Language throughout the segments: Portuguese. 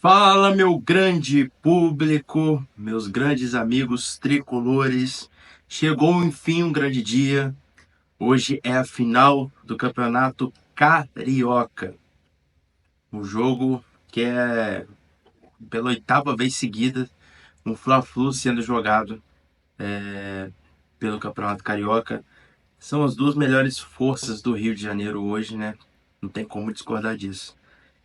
Fala, meu grande público, meus grandes amigos tricolores. Chegou enfim um grande dia. Hoje é a final do Campeonato Carioca. O jogo que é pela oitava vez seguida um Fla-Flu sendo jogado pelo Campeonato Carioca. São as duas melhores forças do Rio de Janeiro hoje, né? Não tem como discordar disso.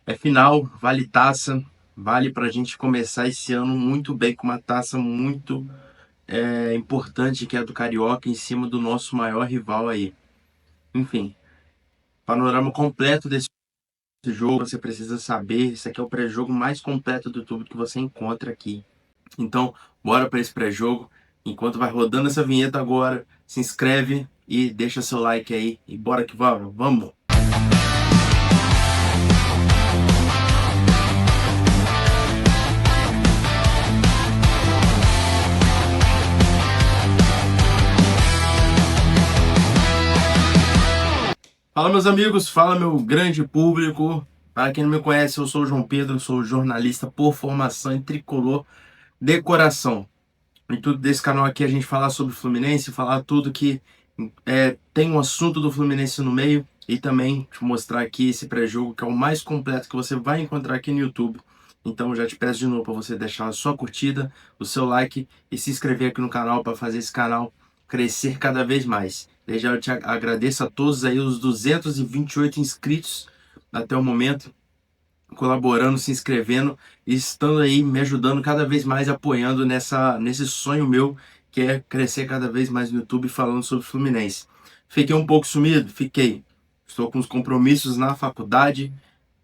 É final, vale taça, vale pra gente começar esse ano muito bem, com uma taça muito importante, que é a do Carioca, em cima do nosso maior rival aí. Enfim, panorama completo desse jogo, você precisa saber. Esse aqui é o pré-jogo mais completo do tudo que você encontra aqui. Então, bora para esse pré-jogo. Enquanto vai rodando essa vinheta agora, se inscreve e deixa seu like aí. E bora que vamos, vamos! Fala, meus amigos, fala, meu grande público. Para quem não me conhece, eu sou o João Pedro, sou jornalista por formação em tricolor de coração. Em tudo desse canal aqui a gente fala sobre o Fluminense, falar tudo que tem um assunto do Fluminense no meio e também te mostrar aqui esse pré-jogo que é o mais completo que você vai encontrar aqui no YouTube. Então eu já te peço de novo para você deixar a sua curtida, o seu like e se inscrever aqui no canal para fazer esse canal crescer cada vez mais. Desde já eu te agradeço a todos aí os 228 inscritos até o momento, colaborando, se inscrevendo e estando aí me ajudando cada vez mais, apoiando nesse sonho meu, que é crescer cada vez mais no YouTube falando sobre Fluminense. Fiquei um pouco sumido? Fiquei. Estou com os compromissos na faculdade,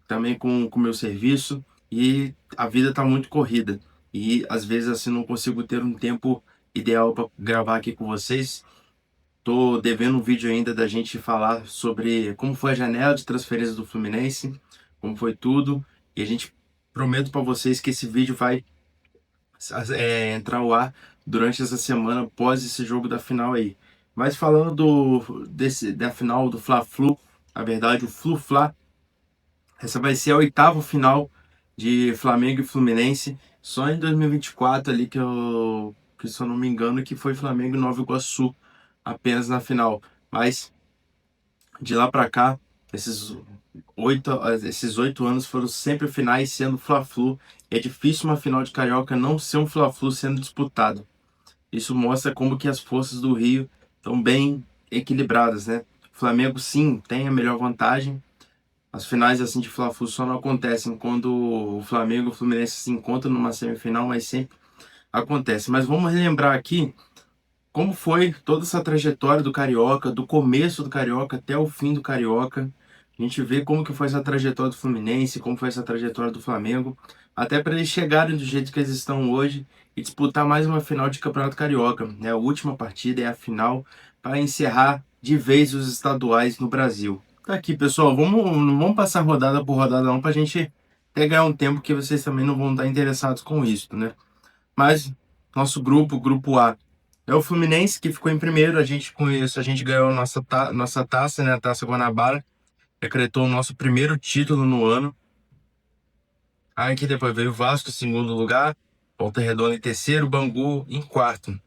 também com o meu serviço, e a vida está muito corrida. E às vezes assim não consigo ter um tempo ideal para gravar aqui com vocês. Tô devendo um vídeo ainda da gente falar sobre como foi a janela de transferência do Fluminense, como foi tudo, e a gente prometo para vocês que esse vídeo vai entrar ao ar durante essa semana após esse jogo da final aí. Mas falando da final do Fla-Flu, na verdade o Flu-Fla, essa vai ser a oitava final de Flamengo e Fluminense. Só em 2024 ali que se eu não me engano, que foi Flamengo e Nova Iguaçu apenas na final. Mas de lá para cá, esses esses 8 anos foram sempre finais sendo Fla-Flu. É difícil uma final de Carioca não ser um Fla-Flu sendo disputado. Isso mostra como que as forças do Rio estão bem equilibradas, né? O Flamengo sim tem a melhor vantagem. As finais assim de Fla-Flu só não acontecem quando o Flamengo e o Fluminense se encontram numa semifinal, mas sempre acontece. Mas vamos relembrar aqui como foi toda essa trajetória do Carioca, do começo do Carioca até o fim do Carioca. A gente vê como que foi essa trajetória do Fluminense, como foi essa trajetória do Flamengo, até para eles chegarem do jeito que eles estão hoje e disputar mais uma final de Campeonato Carioca, né? A última partida é a final para encerrar de vez os estaduais no Brasil. Tá aqui, pessoal, não vamos passar rodada por rodada não, para a gente até ganhar um tempo que vocês também não vão estar interessados com isso, né? Mas nosso grupo, grupo A, é o Fluminense que ficou em primeiro. A gente com isso a gente ganhou a nossa taça, né, a Taça Guanabara, decretou o nosso primeiro título no ano. Aí que depois veio o Vasco em segundo lugar, Volta Redonda em terceiro, Bangu em quarto.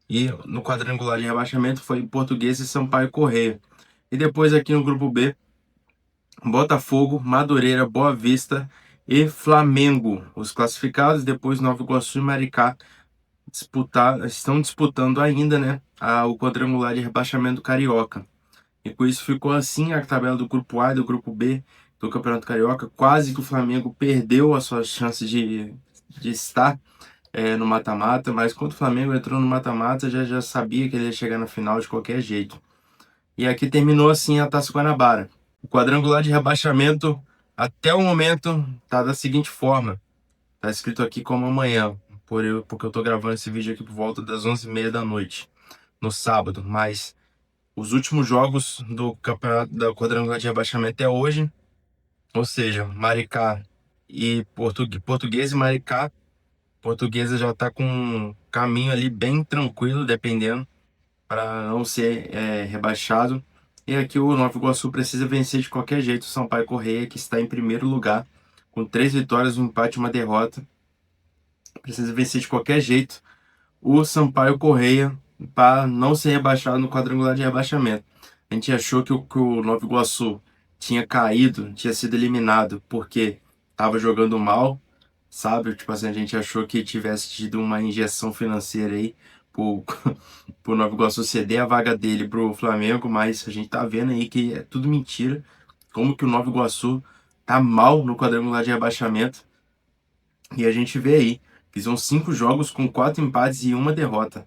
E no quadrangular de rebaixamento foi Portuguesa e Sampaio Corrêa. E depois aqui no grupo B, Botafogo, Madureira, Boa Vista e Flamengo. Os classificados, depois Nova Iguaçu e Maricá estão disputando ainda, né, o quadrangular de rebaixamento carioca. E com isso ficou assim a tabela do grupo A e do grupo B do Campeonato Carioca. Quase que o Flamengo perdeu a sua chance de estar no mata-mata, mas quando o Flamengo entrou no mata-mata, já sabia que ele ia chegar na final de qualquer jeito. E aqui terminou assim a Taça Guanabara. O quadrangular de rebaixamento, até o momento, tá da seguinte forma. Tá escrito aqui como amanhã, porque eu tô gravando esse vídeo aqui por volta das 11h30 da noite, no sábado. Mas os últimos jogos do campeonato da quadrangular de rebaixamento é hoje. Ou seja, Maricá e Portuguesa e Maricá. Portuguesa já tá com um caminho ali bem tranquilo, dependendo, para não ser rebaixado. E aqui o Nova Iguaçu precisa vencer de qualquer jeito o Sampaio Corrêa, que está em primeiro lugar com 3 vitórias, um empate e uma derrota. Precisa vencer de qualquer jeito o Sampaio Corrêa para não ser rebaixado no quadrangular de rebaixamento. A gente achou que o Nova Iguaçu tinha caído, tinha sido eliminado porque estava jogando mal, sabe? Tipo assim, a gente achou que tivesse tido uma injeção financeira aí pro, pro Nova Iguaçu ceder a vaga dele pro Flamengo, mas a gente tá vendo aí que é tudo mentira. Como que o Nova Iguaçu tá mal no quadrangular de rebaixamento. E a gente vê aí que são 5 jogos com 4 empates e uma derrota.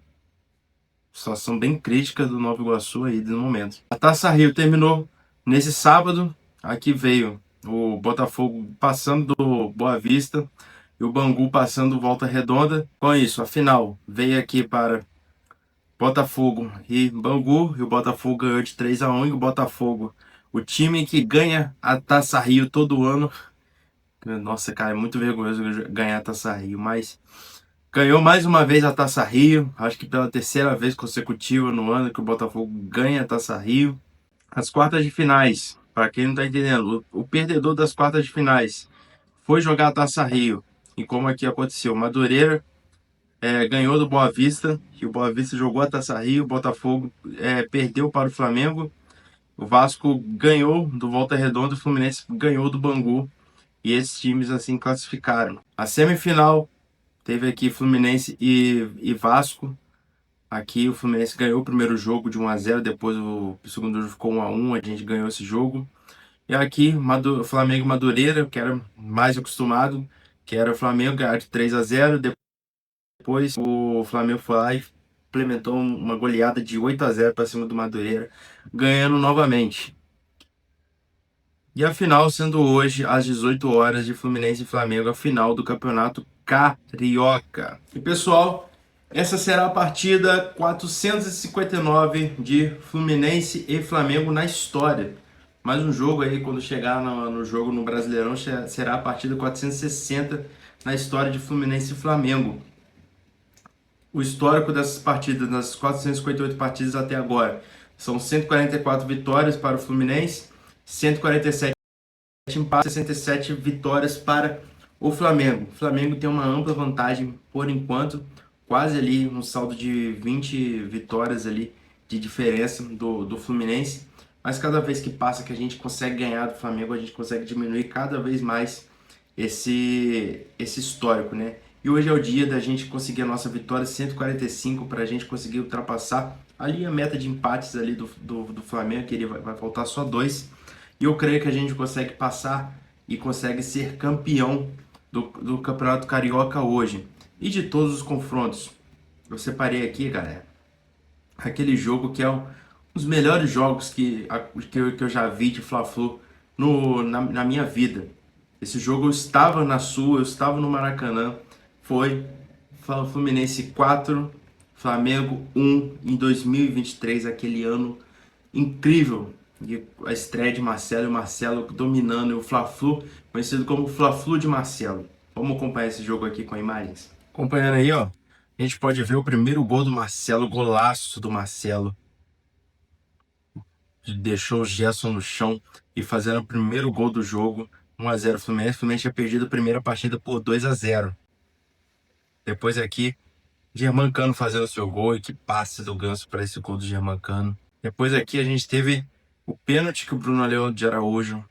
Situação bem crítica do Nova Iguaçu aí no momento. A Taça Rio terminou nesse sábado. Aqui veio o Botafogo passando do Boa Vista e o Bangu passando do Volta Redonda. Com isso, a final veio aqui para Botafogo e Bangu. E o Botafogo ganhou de 3-1. E o Botafogo, o time que ganha a Taça Rio todo ano. Nossa, cara, é muito vergonhoso ganhar a Taça Rio, mas ganhou mais uma vez a Taça Rio, acho que pela terceira vez consecutiva no ano que o Botafogo ganha a Taça Rio. As quartas de finais, para quem não tá entendendo, o perdedor das quartas de finais foi jogar a Taça Rio. E como aqui aconteceu, Madureira ganhou do Boa Vista, e o Boa Vista jogou a Taça Rio, o Botafogo perdeu para o Flamengo, o Vasco ganhou do Volta Redonda, o Fluminense ganhou do Bangu, e esses times assim classificaram. A semifinal teve aqui Fluminense e Vasco. Aqui o Fluminense ganhou o primeiro jogo de 1-0, depois o segundo jogo ficou 1-1, a gente ganhou esse jogo. E aqui Flamengo e Madureira, que era mais acostumado, que era o Flamengo ganhar de 3-0, depois o Flamengo foi lá e implementou uma goleada de 8-0 para cima do Madureira, ganhando novamente. E a final sendo hoje às 18 horas de Fluminense e Flamengo, a final do Campeonato Carioca. E pessoal, essa será a partida 459 de Fluminense e Flamengo na história. Mais um jogo aí, quando chegar no jogo no Brasileirão, será a partida 460 na história de Fluminense e Flamengo. O histórico dessas partidas, das 458 partidas até agora, são 144 vitórias para o Fluminense, 147 empates, 67 vitórias para o Flamengo. O Flamengo tem uma ampla vantagem por enquanto, quase ali um saldo de 20 vitórias ali de diferença do Fluminense. Mas cada vez que passa que a gente consegue ganhar do Flamengo, a gente consegue diminuir cada vez mais esse histórico, né? E hoje é o dia da gente conseguir a nossa vitória 145 para a gente conseguir ultrapassar ali a meta de empates ali do Flamengo, que ele vai faltar só 2. E eu creio que a gente consegue passar e consegue ser campeão do Campeonato Carioca hoje. E de todos os confrontos, eu separei aqui, galera, aquele jogo que é um dos melhores jogos que eu já vi de Fla-Flu na minha vida. Esse jogo eu estava na Sul, eu estava no Maracanã. Foi Fluminense 4, Flamengo 1 em 2023, aquele ano incrível. E a estreia de Marcelo e o Marcelo dominando, e o Fla-Flu, conhecido como Fla-Flu de Marcelo. Vamos acompanhar esse jogo aqui com imagens. Acompanhando aí, ó, a gente pode ver o primeiro gol do Marcelo, golaço do Marcelo. Deixou o Gerson no chão e fazendo o primeiro gol do jogo, 1-0 Fluminense. O Fluminense tinha perdido a primeira partida por 2-0. Depois aqui, Germancano fazendo o seu gol, e que passe do Ganso para esse gol do Germancano. Depois aqui a gente teve o pênalti que o Bruno Leão de Araújo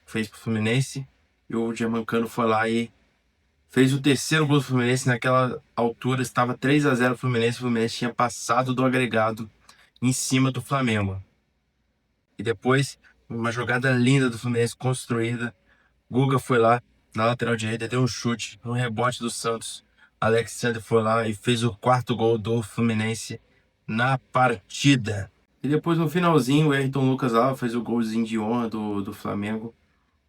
fez pro Fluminense, e o Germancano foi lá e fez o terceiro gol do Fluminense. Naquela altura estava 3-0 o Fluminense tinha passado do agregado em cima do Flamengo. E depois, uma jogada linda do Fluminense construída, Guga foi lá na lateral direita, deu um chute, um rebote do Santos. Alexandre foi lá e fez o quarto gol do Fluminense na partida. E depois no finalzinho o Ayrton Lucas lá fez o golzinho de honra do Flamengo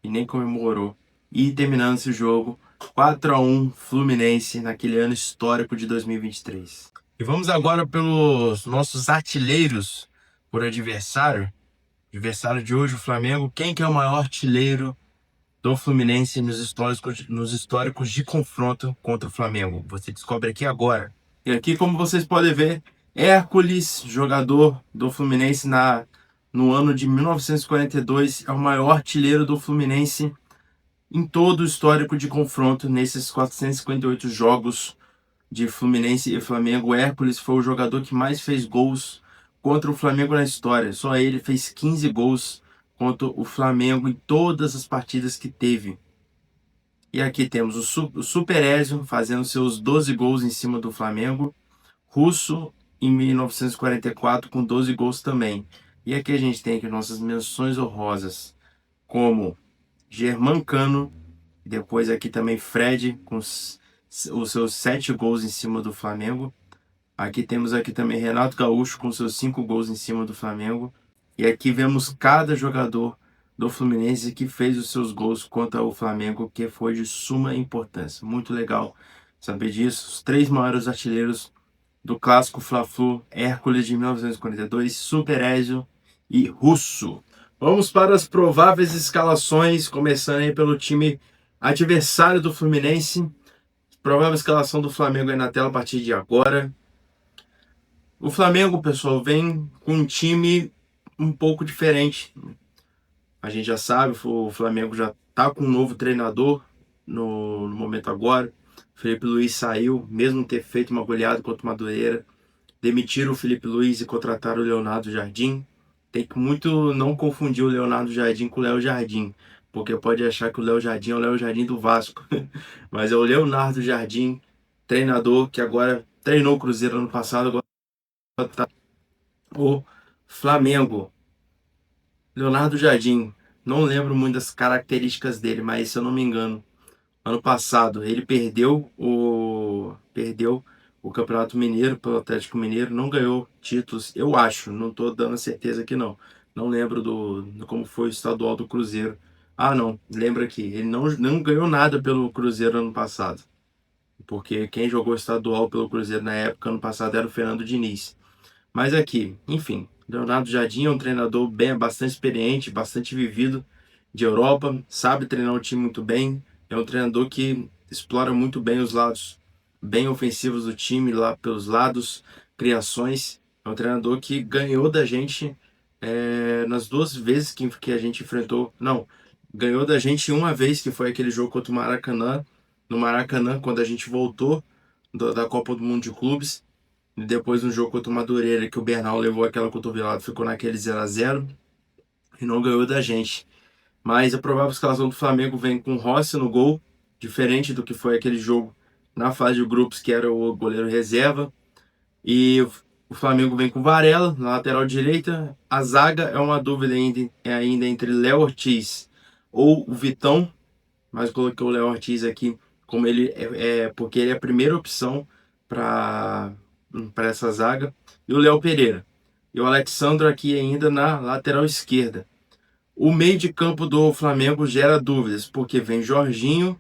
e nem comemorou. E terminando esse jogo, 4-1 Fluminense naquele ano histórico de 2023. E vamos agora pelos nossos artilheiros por adversário. Adversário de hoje, o Flamengo. Quem que é o maior artilheiro do Fluminense nos históricos de confronto contra o Flamengo? Você descobre aqui agora. E aqui, como vocês podem ver, Hércules, jogador do Fluminense no ano de 1942, é o maior artilheiro do Fluminense em todo o histórico de confronto nesses 458 jogos de Fluminense e Flamengo. O Hércules foi o jogador que mais fez gols contra o Flamengo na história. Só ele fez 15 gols contra o Flamengo em todas as partidas que teve. E aqui temos o Super Ezio fazendo seus 12 gols em cima do Flamengo. Russo em 1944 com 12 gols também. E aqui a gente tem aqui nossas menções honrosas, como Germancano, depois aqui também Fred com os seus 7 gols em cima do Flamengo. Aqui temos aqui também Renato Gaúcho com seus 5 gols em cima do Flamengo. E aqui vemos cada jogador do Fluminense que fez os seus gols contra o Flamengo, que foi de suma importância. Muito legal saber disso. Os 3 maiores artilheiros do clássico Fla-Flu: Hércules de 1942, Super Ezio e Russo. Vamos para as prováveis escalações, começando aí pelo time adversário do Fluminense. Provável escalação do Flamengo aí na tela a partir de agora. O Flamengo, pessoal, vem com um time um pouco diferente. A gente já sabe, o Flamengo já tá com um novo treinador no momento agora. Felipe Luiz saiu, mesmo ter feito uma goleada contra o Madureira. Demitiram o Felipe Luiz e contrataram o Leonardo Jardim. Tem que muito não confundir o Leonardo Jardim com o Léo Jardim, porque pode achar que o Léo Jardim é o Léo Jardim do Vasco. Mas é o Leonardo Jardim, treinador que agora treinou o Cruzeiro ano passado, agora tá o Flamengo. Leonardo Jardim, não lembro muito das características dele, mas se eu não me engano, ano passado ele perdeu o Campeonato Mineiro pelo Atlético Mineiro, não ganhou títulos, eu acho, não estou dando certeza aqui não. Não lembro do como foi o estadual do Cruzeiro. Ah, não, lembra aqui, ele não ganhou nada pelo Cruzeiro ano passado. Porque quem jogou estadual pelo Cruzeiro na época, ano passado, era o Fernando Diniz. Mas aqui, enfim, Leonardo Jardim é um treinador bastante experiente, bastante vivido de Europa, sabe treinar o time muito bem, é um treinador que explora muito bem os lados bem ofensivos do time, lá pelos lados, criações. É um treinador que ganhou da gente nas 2 vezes que a gente enfrentou. Não, ganhou da gente uma vez, que foi aquele jogo contra o Maracanã, no Maracanã, quando a gente voltou da Copa do Mundo de Clubes. E depois no jogo contra o Madureira, que o Bernal levou aquela cotovelada, ficou naquele 0x0 e não ganhou da gente. Mas a provável escalação do Flamengo vem com Rossi no gol, diferente do que foi aquele jogo na fase de grupos, que era o goleiro reserva. E o Flamengo vem com Varela na lateral direita. A zaga é uma dúvida ainda entre Léo Ortiz ou o Vitão, mas eu coloquei o Léo Ortiz aqui como ele porque ele é a primeira opção para essa zaga, e o Léo Pereira. E o Alexandro aqui ainda na lateral esquerda. O meio de campo do Flamengo gera dúvidas, porque vem Jorginho,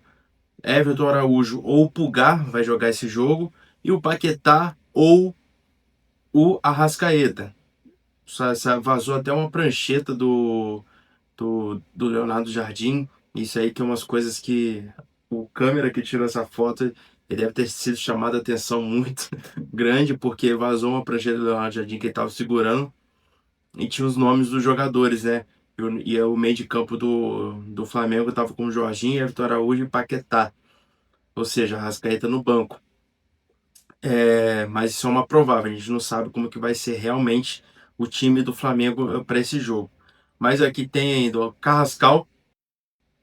Everton Araújo ou Pulgar vai jogar esse jogo, e o Paquetá ou o Arrascaeta. Vazou até uma prancheta do Leonardo Jardim. Isso aí que é umas coisas que o câmera que tirou essa foto, ele deve ter sido chamado a atenção muito grande, porque vazou uma prancheta do Leonardo Jardim que ele estava segurando e tinha os nomes dos jogadores, né? E o meio de campo do Flamengo estava com o Jorginho, Everton Araújo e Paquetá. Ou seja, Arrascaeta no banco. Mas isso é uma provável, a gente não sabe como que vai ser realmente o time do Flamengo para esse jogo. Mas aqui tem ainda o Carrascal,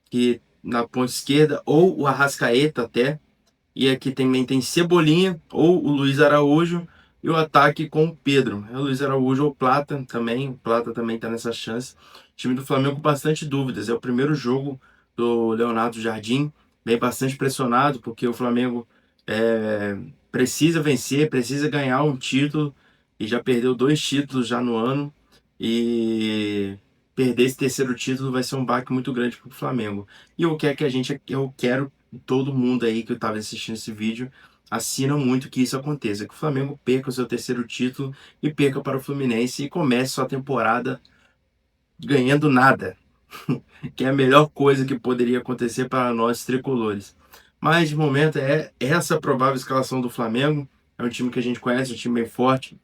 que na ponta esquerda, ou o Arrascaeta até. E aqui também tem Cebolinha ou o Luiz Araújo, e o ataque com o Pedro. É o Luiz Araújo ou Plata também. O Plata também está nessa chance. O time do Flamengo com bastante dúvidas. É o primeiro jogo do Leonardo Jardim. Vem bastante pressionado, porque o Flamengo precisa vencer, precisa ganhar um título. E já perdeu 2 títulos já no ano. E perder esse terceiro título vai ser um baque muito grande para o Flamengo. E eu quero todo mundo aí que estava assistindo esse vídeo assina muito que isso aconteça, que o Flamengo perca o seu terceiro título e perca para o Fluminense e comece sua temporada ganhando nada, que é a melhor coisa que poderia acontecer para nós tricolores. Mas de momento é essa a provável escalação do Flamengo. É um time que a gente conhece, um time bem forte.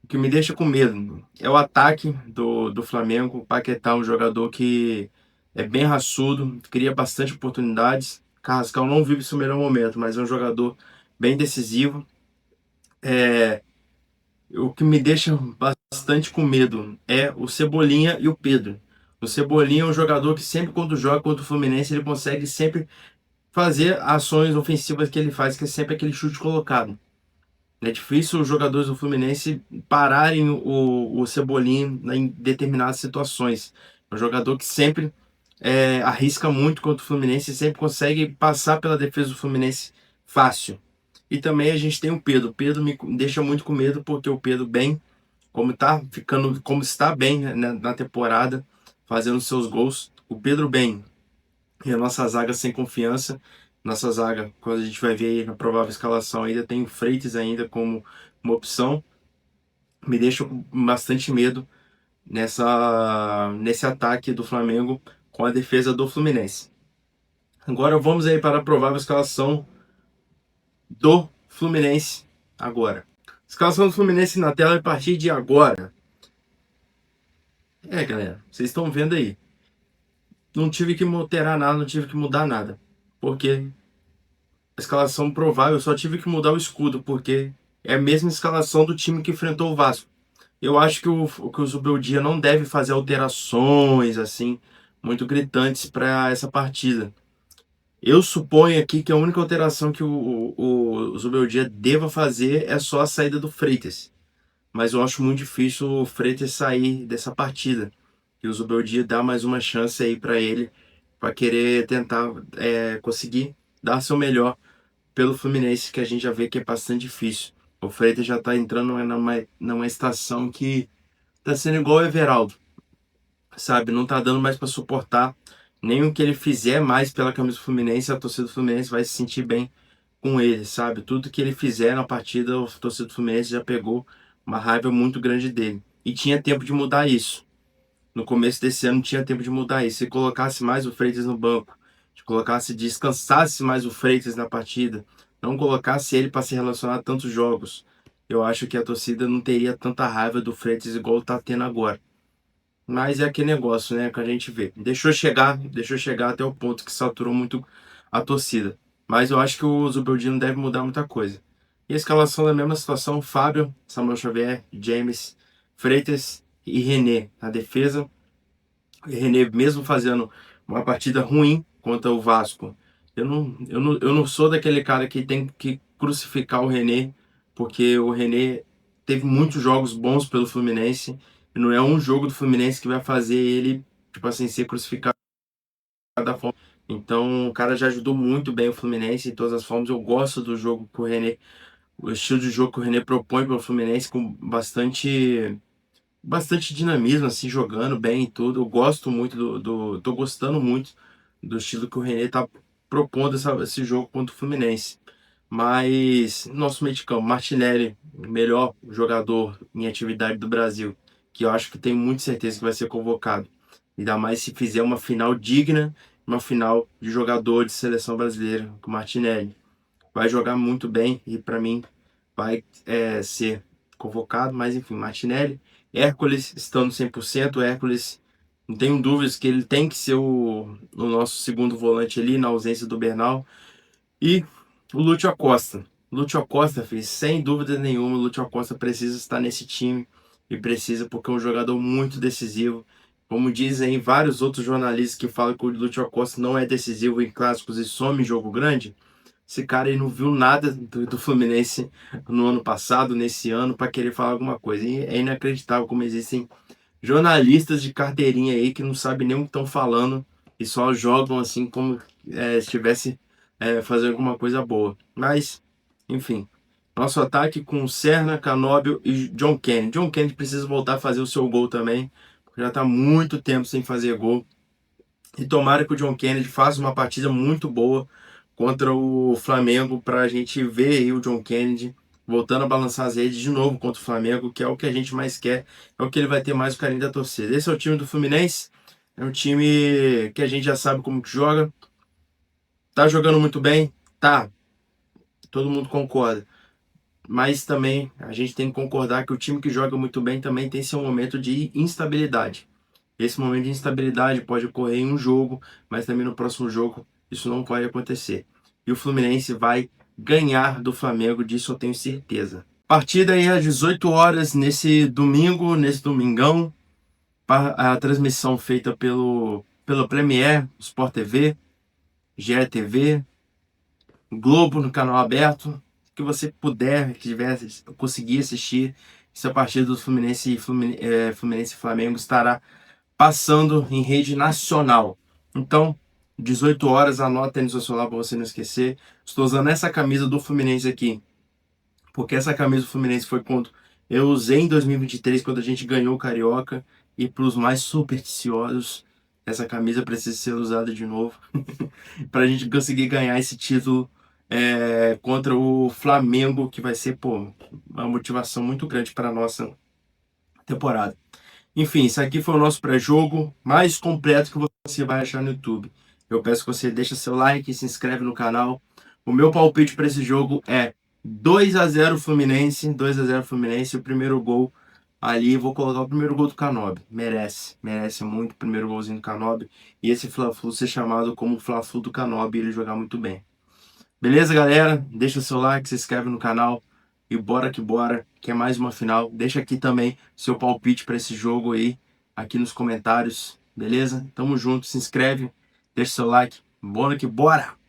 O que me deixa com medo é o ataque do Flamengo. O Paquetá é um jogador que é bem raçudo, cria bastante oportunidades. Carrascal não vive seu melhor momento, mas é um jogador bem decisivo. O que me deixa bastante com medo é o Cebolinha e o Pedro. O Cebolinha é um jogador que sempre quando joga contra o Fluminense ele consegue sempre fazer ações ofensivas que ele faz, que é sempre aquele chute colocado. É difícil os jogadores do Fluminense pararem o Cebolinha em determinadas situações. É um jogador que sempre arrisca muito contra o Fluminense e sempre consegue passar pela defesa do Fluminense fácil. E também a gente tem o Pedro. O Pedro me deixa muito com medo porque o Pedro bem, como tá ficando, como está bem né, na temporada, fazendo seus gols. O Pedro bem e a nossa zaga sem confiança. Nossa zaga, quando a gente vai ver aí na provável escalação, ainda tem o Freitas ainda como uma opção. Me deixa com bastante medo nesse ataque do Flamengo com a defesa do Fluminense. Agora vamos aí para a provável escalação do Fluminense agora. Escalação do Fluminense na tela a partir de agora. Galera, vocês estão vendo aí. Não tive que alterar nada, não tive que mudar nada. Porque a escalação provável, eu só tive que mudar o escudo, porque é a mesma escalação do time que enfrentou o Vasco. Eu acho que o Zubeldia não deve fazer alterações assim muito gritantes para essa partida. Eu suponho aqui que a única alteração que o Zubeldia deva fazer é só a saída do Freitas. Mas eu acho muito difícil o Freitas sair dessa partida. E o Zubeldia dá mais uma chance aí para ele, para querer tentar conseguir dar seu melhor pelo Fluminense, que a gente já vê que é bastante difícil. O Freitas já tá entrando numa estação que tá sendo igual o Everaldo, sabe? Não tá dando mais para suportar nem o que ele fizer mais pela camisa do Fluminense, a torcida do Fluminense vai se sentir bem com ele, sabe? Tudo que ele fizer na partida, a torcida do Fluminense já pegou uma raiva muito grande dele. E tinha tempo de mudar isso. No começo desse ano tinha tempo de mudar isso. Se colocasse mais o Freitas no banco, se colocasse, descansasse mais o Freitas na partida, não colocasse ele para se relacionar a tantos jogos, eu acho que a torcida não teria tanta raiva do Freitas igual tá tendo agora. Mas é aquele negócio, né, que a gente vê. Deixou chegar até o ponto que saturou muito a torcida. Mas eu acho que o Zubeldia não deve mudar muita coisa. E a escalação da mesma situação, Fábio, Samuel Xavier, James, Freitas e René na defesa. René, mesmo fazendo uma partida ruim contra o Vasco, eu não sou daquele cara que tem que crucificar o René, porque o René teve muitos jogos bons pelo Fluminense, e não é um jogo do Fluminense que vai fazer ele, tipo assim, ser crucificado da forma. Então, o cara já ajudou muito bem o Fluminense de todas as formas. Eu gosto do jogo que o René, o estilo de jogo que o René propõe para o Fluminense com bastante dinamismo, assim, jogando bem e tudo. Eu gosto muito tô gostando muito do estilo que o René tá propondo esse jogo contra o Fluminense. Mas nosso meio de campo, Martinelli, melhor jogador em atividade do Brasil, que eu acho que tenho muita certeza que vai ser convocado. Ainda mais se fizer uma final digna, uma final de jogador de seleção brasileira, com o Martinelli. Vai jogar muito bem e para mim vai ser convocado, mas enfim, Martinelli, Hércules estando 100%, Hércules, não tenho dúvidas que ele tem que ser o nosso segundo volante ali, na ausência do Bernal, e o Lúcio Acosta. Lúcio Acosta, fez sem dúvida nenhuma, o Lúcio Acosta precisa estar nesse time, e precisa porque é um jogador muito decisivo. Como dizem vários outros jornalistas que falam que o Lúcio Acosta não é decisivo em clássicos e some em jogo grande, esse cara aí não viu nada do Fluminense no ano passado, nesse ano, para querer falar alguma coisa. E é inacreditável como existem jornalistas de carteirinha aí que não sabem nem o que estão falando e só jogam assim como se estivesse fazendo alguma coisa boa. Mas, enfim, nosso ataque com Serna, Canóbio e John Kennedy. John Kennedy precisa voltar a fazer o seu gol também, porque já está muito tempo sem fazer gol. E tomara que o John Kennedy faça uma partida muito boa contra o Flamengo para a gente ver aí o John Kennedy voltando a balançar as redes de novo contra o Flamengo, que é o que a gente mais quer, é o que ele vai ter mais o carinho da torcida. Esse é o time do Fluminense, é um time que a gente já sabe como que joga, tá jogando muito bem, tá, todo mundo concorda. Mas também a gente tem que concordar que o time que joga muito bem também tem seu momento de instabilidade. Esse momento de instabilidade pode ocorrer em um jogo, mas também no próximo jogo isso não pode acontecer. E o Fluminense vai ganhar do Flamengo, disso eu tenho certeza. Partida aí às 18 horas nesse domingo, nesse domingão. A transmissão feita pelo Premier, Sport TV, GE TV, Globo no canal aberto, que você puder, que tivesse, conseguir assistir essa partida do Fluminense e Flamengo estará passando em rede nacional. Então, 18 horas, anota aí no seu celular para você não esquecer. Estou usando essa camisa do Fluminense aqui, porque essa camisa do Fluminense foi quando eu usei em 2023, quando a gente ganhou o Carioca, e para os mais supersticiosos, essa camisa precisa ser usada de novo, para a gente conseguir ganhar esse título contra o Flamengo, que vai ser, pô, uma motivação muito grande para a nossa temporada. Enfim, isso aqui foi o nosso pré-jogo mais completo que você vai achar no YouTube. Eu peço que você deixe seu like e se inscreve no canal. O meu palpite para esse jogo é 2-0 Fluminense, 2-0 Fluminense, o primeiro gol ali, vou colocar o primeiro gol do Canóbio. Merece muito o primeiro golzinho do Canóbio. E esse Fla-Flu ser chamado como Fla-Flu do Canóbio e ele jogar muito bem. Beleza, galera? Deixa seu like, se inscreve no canal e bora, que é mais uma final. Deixa aqui também seu palpite para esse jogo aí, aqui nos comentários, beleza? Tamo junto, se inscreve, deixa seu like, bora que bora!